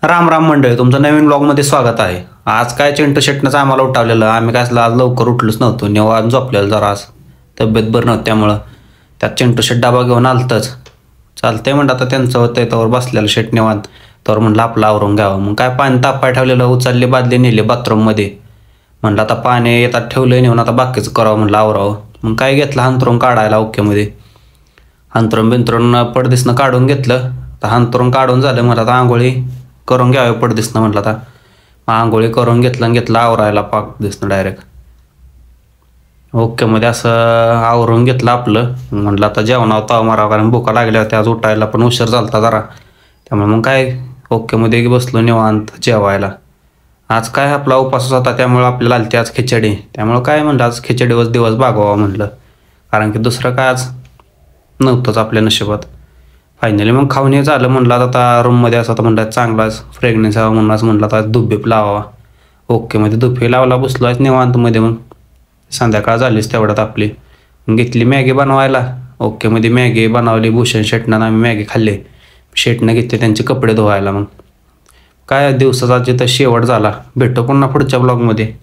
राम राम मंडळी, तुमचं नवीन ब्लॉगमध्ये स्वागत आहे. आज काय चिंटू शेटनंच आम्हाला उठावलेलं. आम्ही काय आज लवकर उठलोच नव्हतो. निवांत झोपलेलं जरा. आज तब्येत बरं नव्हती त्यामुळं त्यात चिंटू शेट डबा घेऊन आलतंच. चालतंय म्हणलं आता त्यांचं होतंय त्यावर बसलेलं शेट निवांत. तर म्हणलं आपलं आवरून घ्यावं. मग काय पाणी तापाय ठेवलेलं, उचलली बादली नेली बाथरूममध्ये. म्हणलं आता पाणी येतात ठेवलं नेऊन, आता बाकीचं करावं म्हणलं आवरावं. मग काय घेतलं हंतरून काढायला ओकेमध्ये. हंतरून बिंतरून पडदिसनं काढून घेतलं. तर हंतरून काढून झालं मला आता आंघोळी करून घ्यावे पडदिसनं म्हटलं आता. आंघोळी करून घेतलं आवरायला पाक दिसणं डायरेक्ट ओकेमध्ये असं आवरून घेतलं आपलं. म्हटलं आता जेवणावर ताव मारावं, कारण भुका लागल्या होत्या. आज उठायला पण उशीर झालता जरा, त्यामुळे मग काय ओकेमध्ये बसलो निवांत जेवायला. आज काय आपला उपास होता त्यामुळं आपल्याला आलती आज खिचडी. त्यामुळं काय म्हणलं आज खिचडीवर दिवस भागवावा म्हणलं, कारण की दुसरं काय आज नव्हतंच आपल्या नशिबात. फायनली मग खाऊन हे झालं. म्हणलं आता रूममध्ये असं तर म्हणलं चांगलाच फ्रेग्रन्स हवा म्हणूनच म्हणलं आता धुपबीप लावावा. ओकेमध्ये धुपी लावला बसलो आहे निवांतमध्ये. मग संध्याकाळ झालीच तेवढ्यात आपली घेतली मॅगी बनवायला. ओकेमध्ये मॅगी बनवली. भूषण शेटनं आम्ही मॅगी खाल्ली. शेटनं घेतले त्यांचे कपडे धुवायला. मग काय दिवसाचा जिथं शेवट झाला. भेटू पुन्हा पुढच्या ब्लॉगमध्ये.